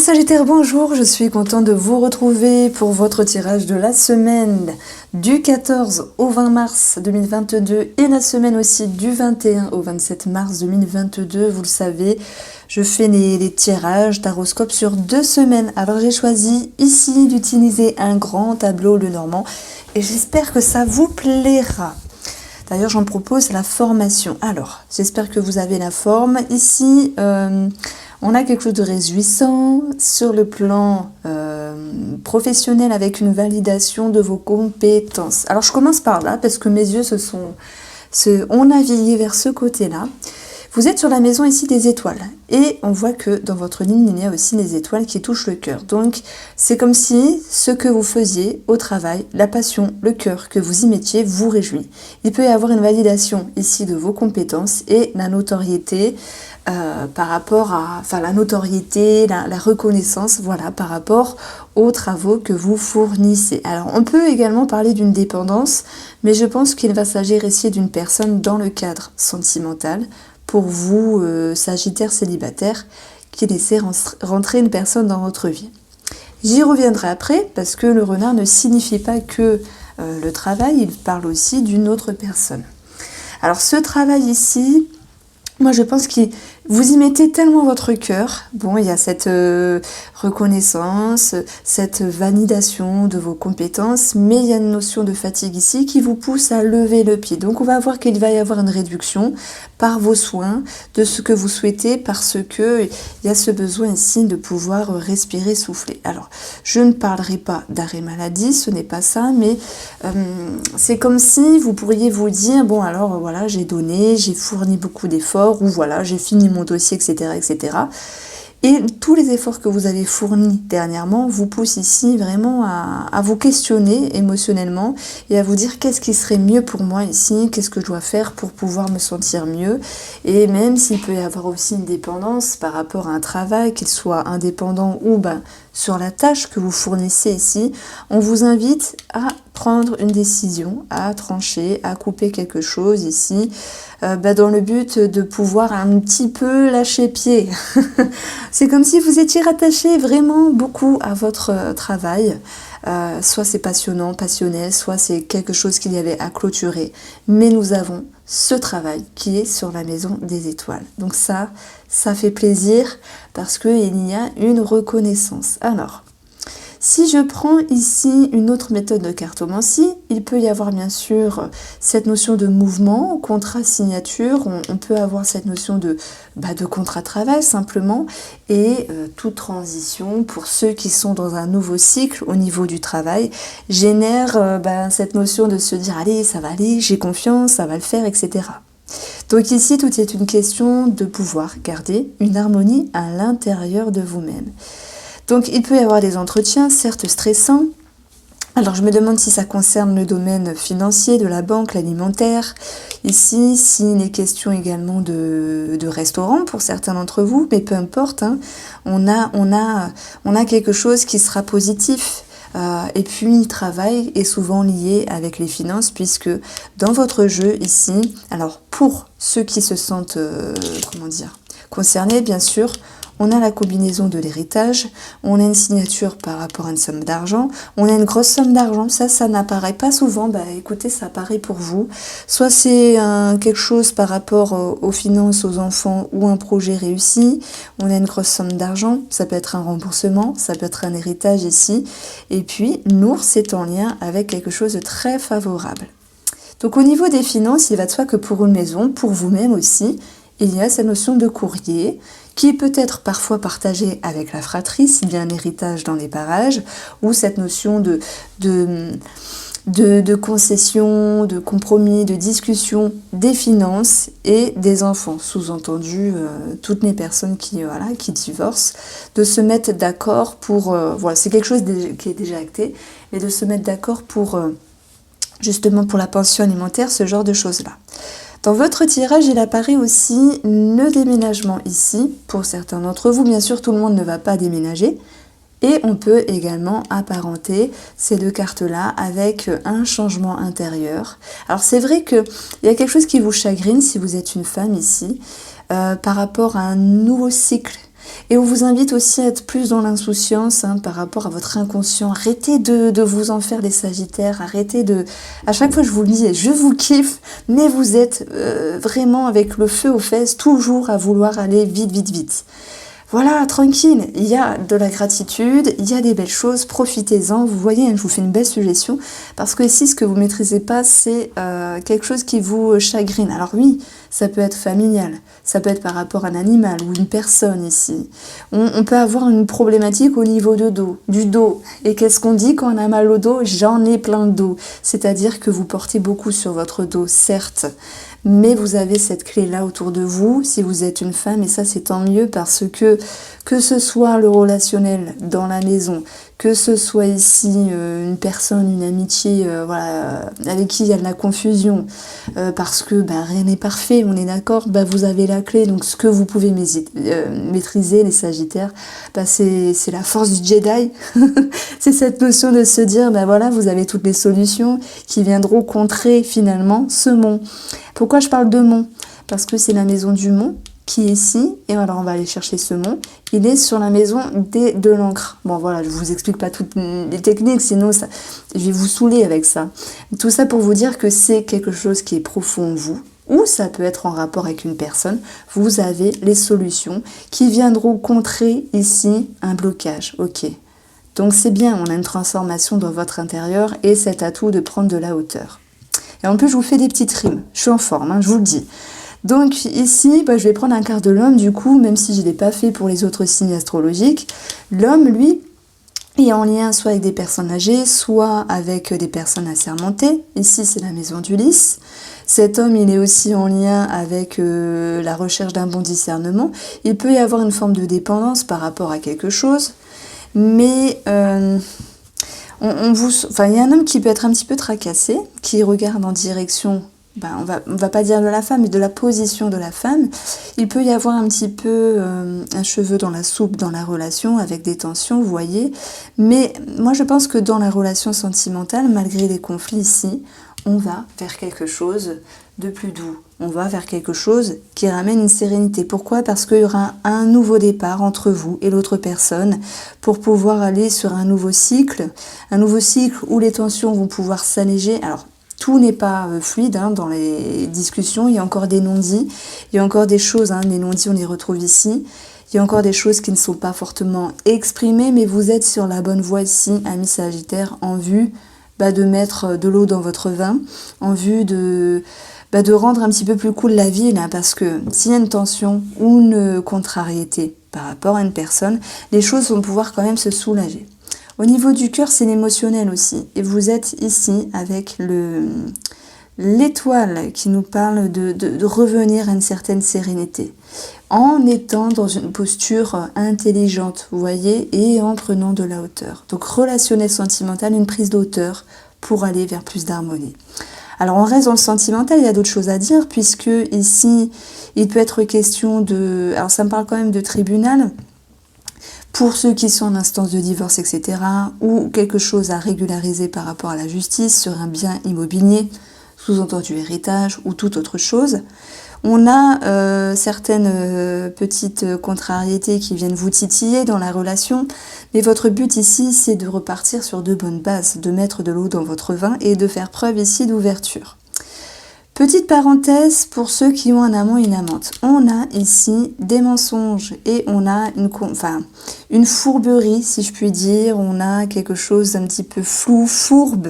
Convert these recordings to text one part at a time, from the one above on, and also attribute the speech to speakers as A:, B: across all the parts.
A: Sagittaire, bonjour, je suis contente de vous retrouver pour votre tirage de la semaine du 14 au 20 mars 2022 et la semaine aussi du 21 au 27 mars 2022. Vous le savez, je fais les tirages taroscope sur 2 semaines. Alors j'ai choisi ici d'utiliser un grand tableau Lenormand et j'espère que ça vous plaira. D'ailleurs, j'en propose la formation. Alors, j'espère que vous avez la forme. Ici, on a quelque chose de réjouissant sur le plan professionnel avec une validation de vos compétences. Alors, je commence par là parce que mes yeux ont navigué vers ce côté-là. Vous êtes sur la maison ici des étoiles et on voit que dans votre ligne, il y a aussi des étoiles qui touchent le cœur. Donc, c'est comme si ce que vous faisiez au travail, la passion, le cœur que vous y mettiez vous réjouit. Il peut y avoir une validation ici de vos compétences et la notoriété par rapport à, la notoriété, la reconnaissance, voilà, par rapport aux travaux que vous fournissez. Alors, on peut également parler d'une dépendance, mais je pense qu'il va s'agir ici d'une personne dans le cadre sentimental. Pour vous, Sagittaire célibataire, qui laissez rentrer une personne dans votre vie. J'y reviendrai après, parce que le renard ne signifie pas que le travail, il parle aussi d'une autre personne. Alors ce travail ici, moi je pense que vous y mettez tellement votre cœur. Bon, il y a cette reconnaissance, cette validation de vos compétences, mais il y a une notion de fatigue ici qui vous pousse à lever le pied. Donc on va voir qu'il va y avoir une réduction par vos soins de ce que vous souhaitez parce que il y a ce besoin ici de pouvoir respirer, souffler. Alors, je ne parlerai pas d'arrêt maladie, ce n'est pas ça, mais c'est comme si vous pourriez vous dire, bon alors voilà, j'ai donné, j'ai fourni beaucoup d'efforts, ou voilà, j'ai fini mon dossier, etc., etc. Et tous les efforts que vous avez fournis dernièrement vous poussent ici vraiment à vous questionner émotionnellement et à vous dire qu'est-ce qui serait mieux pour moi ici, qu'est-ce que je dois faire pour pouvoir me sentir mieux. Et même s'il peut y avoir aussi une dépendance par rapport à un travail, qu'il soit indépendant ou sur la tâche que vous fournissez ici, on vous invite à prendre une décision, à trancher, à couper quelque chose ici, dans le but de pouvoir un petit peu lâcher pied. C'est comme si vous étiez rattaché vraiment beaucoup à votre travail. Soit c'est passionnant, passionnel, soit c'est quelque chose qu'il y avait à clôturer. Mais nous avons ce travail qui est sur la maison des étoiles. Donc ça fait plaisir parce qu'il y a une reconnaissance. Alors, si je prends ici une autre méthode de cartomancie, il peut y avoir bien sûr cette notion de mouvement, contrat signature, on peut avoir cette notion de contrat de travail simplement, et toute transition pour ceux qui sont dans un nouveau cycle au niveau du travail génère cette notion de se dire allez, ça va aller, j'ai confiance, ça va le faire, etc. Donc ici, tout est une question de pouvoir garder une harmonie à l'intérieur de vous-même. Donc il peut y avoir des entretiens, certes stressants. Alors je me demande si ça concerne le domaine financier, de la banque, l'alimentaire. Ici, s'il est question également de restaurant pour certains d'entre vous, mais peu importe, hein, on a quelque chose qui sera positif. Et puis le travail est souvent lié avec les finances puisque dans votre jeu ici, alors pour ceux qui se sentent, concernés bien sûr, on a la combinaison de l'héritage, on a une signature par rapport à une somme d'argent, on a une grosse somme d'argent, ça n'apparaît pas souvent, écoutez, ça apparaît pour vous. Soit c'est quelque chose par rapport aux finances, aux enfants ou un projet réussi, on a une grosse somme d'argent, ça peut être un remboursement, ça peut être un héritage ici, et puis l'ours est en lien avec quelque chose de très favorable. Donc au niveau des finances, il va de soi que pour une maison, pour vous-même aussi, il y a cette notion de courrier qui peut être parfois partagée avec la fratrie s'il y a un héritage dans les parages, ou cette notion de concession, de compromis, de discussion des finances et des enfants. Sous-entendu, toutes les personnes qui divorcent, de se mettre d'accord pour... c'est quelque chose qui est déjà acté, mais de se mettre d'accord pour justement pour la pension alimentaire, ce genre de choses-là. Dans votre tirage, il apparaît aussi le déménagement ici. Pour certains d'entre vous, bien sûr, tout le monde ne va pas déménager. Et on peut également apparenter ces 2 cartes-là avec un changement intérieur. Alors c'est vrai qu'il y a quelque chose qui vous chagrine si vous êtes une femme ici, par rapport à un nouveau cycle Et on vous invite aussi à être plus dans l'insouciance par rapport à votre inconscient. Arrêtez de vous en faire des sagittaires, arrêtez de... À chaque fois je vous le dis, je vous kiffe, mais vous êtes vraiment avec le feu aux fesses, toujours à vouloir aller vite, vite, vite. Voilà, tranquille, il y a de la gratitude, il y a des belles choses, profitez-en. Vous voyez, je vous fais une belle suggestion, parce que ici, ce que vous ne maîtrisez pas, c'est quelque chose qui vous chagrine. Alors oui, ça peut être familial, ça peut être par rapport à un animal ou une personne ici. On peut avoir une problématique au niveau du dos. Et qu'est-ce qu'on dit quand on a mal au dos? J'en ai plein de dos. C'est-à-dire que vous portez beaucoup sur votre dos, certes, mais vous avez cette clé-là autour de vous, si vous êtes une femme, et ça c'est tant mieux parce que ce soit le relationnel dans la maison, que ce soit ici une personne, une amitié voilà, avec qui il y a de la confusion, parce que rien n'est parfait, on est d'accord, vous avez la clé, donc ce que vous pouvez maîtriser, les Sagittaires, c'est la force du Jedi, c'est cette notion de se dire, voilà, vous avez toutes les solutions qui viendront contrer finalement ce mont. Pourquoi je parle de mont? Parce que c'est la maison du mont qui est ici, et alors on va aller chercher ce mont, il est sur la maison de l'encre. Bon voilà, je vous explique pas toutes les techniques, sinon je vais vous saouler avec ça. Tout ça pour vous dire que c'est quelque chose qui est profond en vous, ou ça peut être en rapport avec une personne, vous avez les solutions qui viendront contrer ici un blocage, ok. Donc c'est bien, on a une transformation dans votre intérieur et cet atout de prendre de la hauteur. Et en plus, je vous fais des petites rimes. Je suis en forme, je vous le dis. Donc ici, je vais prendre un quart de l'homme, du coup, même si je ne l'ai pas fait pour les autres signes astrologiques. L'homme, lui, est en lien soit avec des personnes âgées, soit avec des personnes assermentées. Ici, c'est la maison d'Ulysse. Cet homme, il est aussi en lien avec la recherche d'un bon discernement. Il peut y avoir une forme de dépendance par rapport à quelque chose, mais... il y a un homme qui peut être un petit peu tracassé, qui regarde en direction, on va pas dire de la femme, mais de la position de la femme. Il peut y avoir un petit peu un cheveu dans la soupe dans la relation, avec des tensions, vous voyez. Mais moi, je pense que dans la relation sentimentale, malgré les conflits ici, on va vers quelque chose de plus doux. On va vers quelque chose qui ramène une sérénité. Pourquoi? Parce qu'il y aura un nouveau départ entre vous et l'autre personne pour pouvoir aller sur un nouveau cycle où les tensions vont pouvoir s'alléger. Alors, tout n'est pas fluide dans les discussions, il y a encore des non-dits, il y a encore des choses, les non-dits on les retrouve ici. Il y a encore des choses qui ne sont pas fortement exprimées, mais vous êtes sur la bonne voie ici, amis Sagittaires, en vue de mettre de l'eau dans votre vin, en vue de rendre un petit peu plus cool la vie, parce que s'il y a une tension ou une contrariété par rapport à une personne, les choses vont pouvoir quand même se soulager. Au niveau du cœur, c'est l'émotionnel aussi. Et vous êtes ici avec l'étoile qui nous parle de revenir à une certaine sérénité, en étant dans une posture intelligente, vous voyez, et en prenant de la hauteur. Donc relationnel sentimental, une prise de hauteur pour aller vers plus d'harmonie. Alors on reste dans le sentimental, il y a d'autres choses à dire, puisque ici, il peut être question de... Alors ça me parle quand même de tribunal, pour ceux qui sont en instance de divorce, etc., ou quelque chose à régulariser par rapport à la justice sur un bien immobilier, sous-entendu héritage ou toute autre chose. On a certaines petites contrariétés qui viennent vous titiller dans la relation, mais votre but ici, c'est de repartir sur de bonnes bases, de mettre de l'eau dans votre vin et de faire preuve ici d'ouverture. Petite parenthèse pour ceux qui ont un amant et une amante. On a ici des mensonges et on a une fourberie, si je puis dire. On a quelque chose d'un petit peu flou, fourbe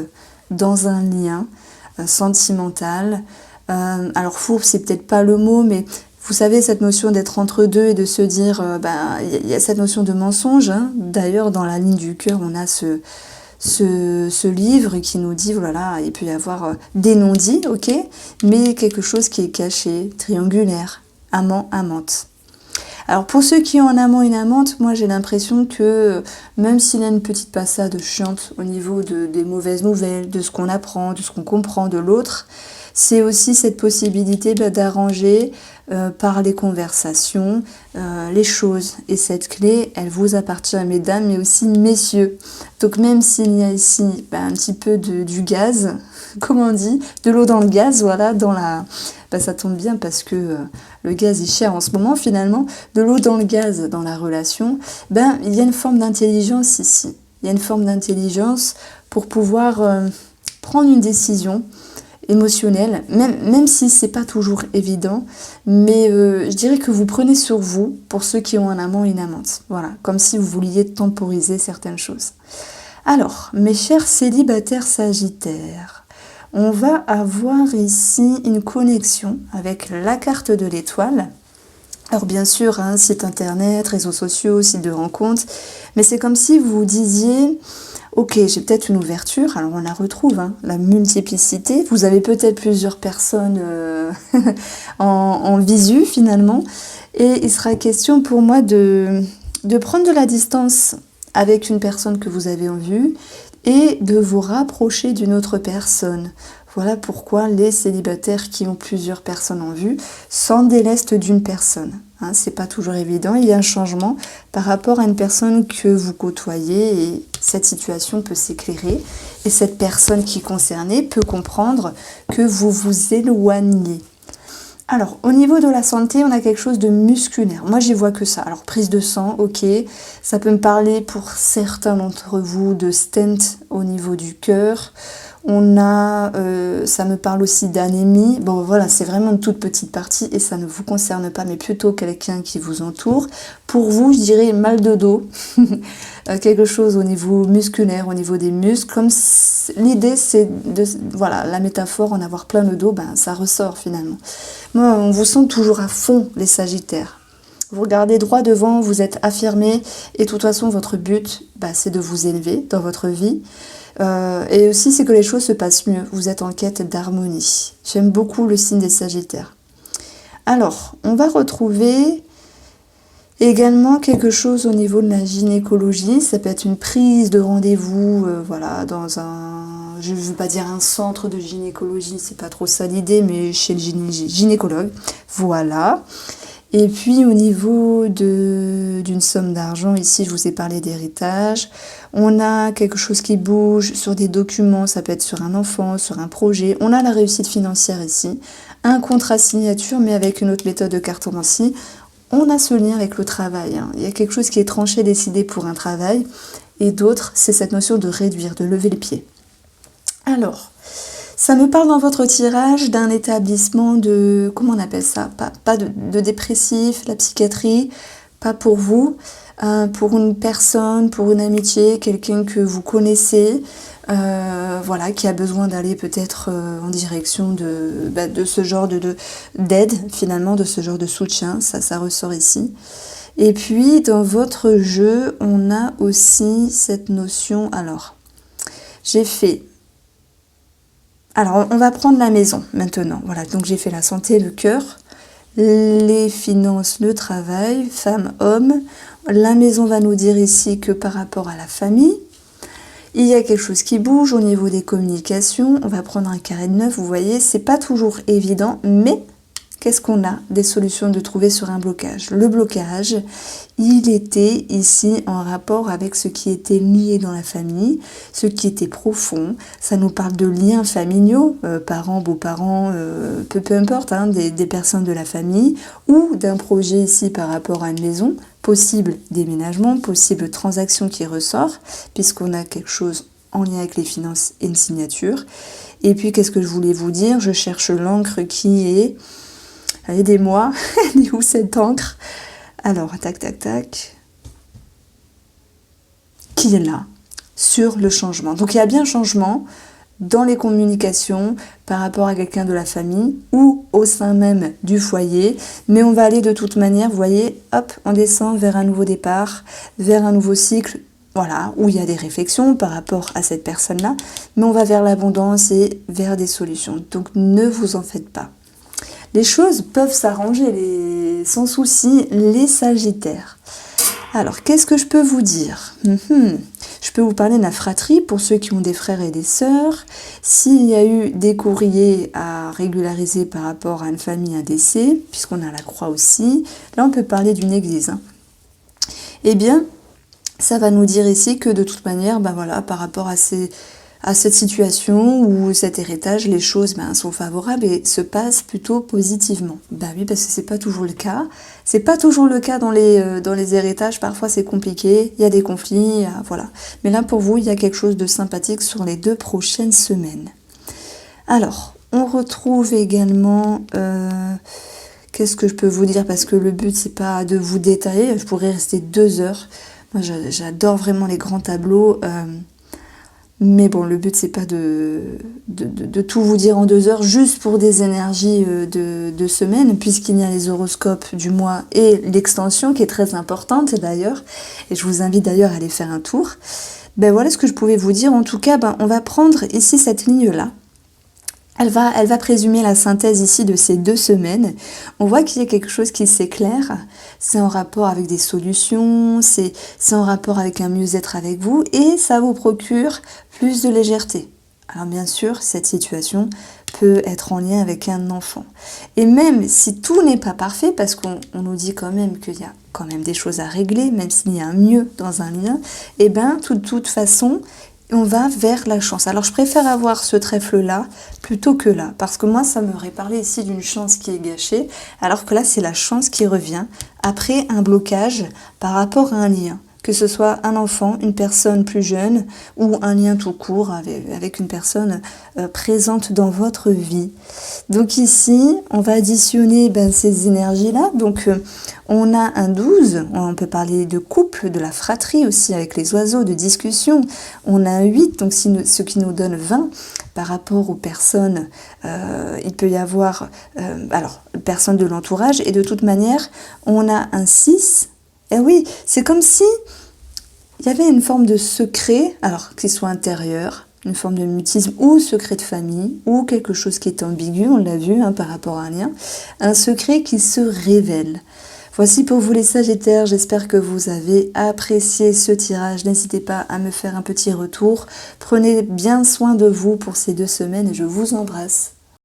A: dans un lien sentimental. Alors fourbe, c'est peut-être pas le mot, mais vous savez, cette notion d'être entre deux et de se dire, il y a cette notion de mensonge. D'ailleurs, dans la ligne du cœur, on a ce livre qui nous dit, voilà, il peut y avoir des non-dits, ok, mais quelque chose qui est caché, triangulaire, amant, amante. Alors pour ceux qui ont un amant et une amante, moi j'ai l'impression que même s'il y a une petite passade chiante au niveau des mauvaises nouvelles, de ce qu'on apprend, de ce qu'on comprend de l'autre, c'est aussi cette possibilité d'arranger par les conversations, les choses. Et cette clé, elle vous appartient, mesdames, mais aussi messieurs. Donc même s'il y a ici un petit peu du gaz, comme on dit, de l'eau dans le gaz, voilà, ça tombe bien parce que le gaz est cher en ce moment finalement, de l'eau dans le gaz dans la relation, il y a une forme d'intelligence ici. Il y a une forme d'intelligence pour pouvoir prendre une décision émotionnelle, même si c'est pas toujours évident, mais je dirais que vous prenez sur vous pour ceux qui ont un amant et une amante. Voilà, comme si vous vouliez temporiser certaines choses. Alors, mes chers célibataires sagittaires, on va avoir ici une connexion avec la carte de l'étoile. Alors bien sûr, site internet, réseaux sociaux, site de rencontre, mais c'est comme si vous vous disiez... Ok, j'ai peut-être une ouverture, alors on la retrouve, la multiplicité. Vous avez peut-être plusieurs personnes en visu finalement. Et il sera question pour moi de prendre de la distance avec une personne que vous avez en vue et de vous rapprocher d'une autre personne. Voilà pourquoi les célibataires qui ont plusieurs personnes en vue s'en délestent d'une personne. C'est pas toujours évident, il y a un changement par rapport à une personne que vous côtoyez et cette situation peut s'éclairer et cette personne qui est concernée peut comprendre que vous vous éloignez. Alors, au niveau de la santé, on a quelque chose de musculaire. Moi, j'y vois que ça. Alors, prise de sang, ok. Ça peut me parler pour certains d'entre vous de stent au niveau du cœur. On a, ça me parle aussi d'anémie. Bon, voilà, c'est vraiment une toute petite partie et ça ne vous concerne pas, mais plutôt quelqu'un qui vous entoure. Pour vous, je dirais mal de dos. Quelque chose au niveau musculaire, au niveau des muscles. Comme l'idée, c'est de, voilà, la métaphore, en avoir plein le dos, ça ressort finalement. Moi, on vous sent toujours à fond, les Sagittaires. Vous regardez droit devant, vous êtes affirmé et de toute façon, votre but, c'est de vous élever dans votre vie. Et aussi, c'est que les choses se passent mieux. Vous êtes en quête d'harmonie. J'aime beaucoup le signe des Sagittaires. Alors, on va retrouver également quelque chose au niveau de la gynécologie. Ça peut être une prise de rendez-vous, voilà, dans un... Je ne veux pas dire un centre de gynécologie, c'est pas trop ça l'idée, mais chez le gynécologue. Voilà. Et puis au niveau d'une somme d'argent, ici je vous ai parlé d'héritage, on a quelque chose qui bouge sur des documents, ça peut être sur un enfant, sur un projet, on a la réussite financière ici, un contrat signature mais avec une autre méthode de cartomancie, on a ce lien avec le travail, il y a quelque chose qui est tranché, décidé pour un travail, et d'autres, c'est cette notion de réduire, de lever le pied. Alors... ça me parle dans votre tirage d'un établissement de... comment on appelle ça? Pas de dépressif, la psychiatrie, pas pour vous. Pour une personne, pour une amitié, quelqu'un que vous connaissez, voilà, qui a besoin d'aller peut-être en direction de ce genre d'aide, finalement, de ce genre de soutien. Ça ressort ici. Et puis, dans votre jeu, on a aussi cette notion... Alors, j'ai fait... Alors, on va prendre la maison maintenant. Voilà, donc j'ai fait la santé, le cœur, les finances, le travail, femme, homme. La maison va nous dire ici que par rapport à la famille, il y a quelque chose qui bouge au niveau des communications. On va prendre un carré de 9, vous voyez, c'est pas toujours évident, mais qu'est-ce qu'on a des solutions de trouver sur un blocage? Le blocage, il était ici en rapport avec ce qui était lié dans la famille, ce qui était profond. Ça nous parle de liens familiaux, parents, beaux-parents, peu importe, des personnes de la famille, ou d'un projet ici par rapport à une maison, possible déménagement, possible transaction qui ressort, puisqu'on a quelque chose en lien avec les finances et une signature. Et puis, qu'est-ce que je voulais vous dire? Je cherche l'encre qui est... Aidez-moi, elle est où cette encre? Alors, tac, tac, tac. Qui est là, sur le changement. Donc, il y a bien un changement dans les communications par rapport à quelqu'un de la famille ou au sein même du foyer. Mais on va aller de toute manière, vous voyez, hop, on descend vers un nouveau départ, vers un nouveau cycle. Voilà, où il y a des réflexions par rapport à cette personne-là. Mais on va vers l'abondance et vers des solutions. Donc, ne vous en faites pas. Les choses peuvent s'arranger sans souci, les Sagittaires. Alors, qu'est-ce que je peux vous dire? Je peux vous parler de la fratrie pour ceux qui ont des frères et des sœurs. S'il y a eu des courriers à régulariser par rapport à une famille, un décès, puisqu'on a la croix aussi, là on peut parler d'une église. Eh bien, ça va nous dire ici que de toute manière, voilà, par rapport à cette situation ou cet héritage, les choses sont favorables et se passent plutôt positivement. Oui, parce que c'est pas toujours le cas. C'est pas toujours le cas dans les héritages. Parfois c'est compliqué, il y a des conflits, voilà. Mais là pour vous, il y a quelque chose de sympathique sur les 2 prochaines semaines. Alors, on retrouve également... qu'est-ce que je peux vous dire? Parce que le but c'est pas de vous détailler. Je pourrais rester 2 heures. Moi j'adore vraiment les grands tableaux. Mais bon, le but c'est pas de tout vous dire en 2 heures, juste pour des énergies de semaine, puisqu'il y a les horoscopes du mois et l'extension qui est très importante d'ailleurs, et je vous invite d'ailleurs à aller faire un tour. Voilà ce que je pouvais vous dire. En tout cas, on va prendre ici cette ligne-là. Elle va présumer la synthèse ici de ces 2 semaines. On voit qu'il y a quelque chose qui s'éclaire. C'est en rapport avec des solutions, c'est en rapport avec un mieux-être avec vous et ça vous procure plus de légèreté. Alors bien sûr, cette situation peut être en lien avec un enfant. Et même si tout n'est pas parfait, parce qu'on nous dit quand même qu'il y a quand même des choses à régler, même s'il y a un mieux dans un lien, de toute façon, on va vers la chance. Alors je préfère avoir ce trèfle-là plutôt que là, parce que moi ça m'aurait parlé ici d'une chance qui est gâchée, alors que là c'est la chance qui revient après un blocage par rapport à un lien. Que ce soit un enfant, une personne plus jeune ou un lien tout court avec une personne présente dans votre vie. Donc ici, on va additionner ces énergies-là. Donc on a un 12, on peut parler de couple, de la fratrie aussi avec les oiseaux, de discussion. On a un 8, donc ce qui nous donne 20 par rapport aux personnes. Il peut y avoir, personnes de l'entourage et de toute manière, on a un 6. Eh oui, c'est comme si il y avait une forme de secret, alors qu'il soit intérieur, une forme de mutisme ou secret de famille, ou quelque chose qui est ambigu, on l'a vu par rapport à un lien, un secret qui se révèle. Voici pour vous les Sagittaires, j'espère que vous avez apprécié ce tirage. N'hésitez pas à me faire un petit retour. Prenez bien soin de vous pour ces 2 semaines et je vous embrasse.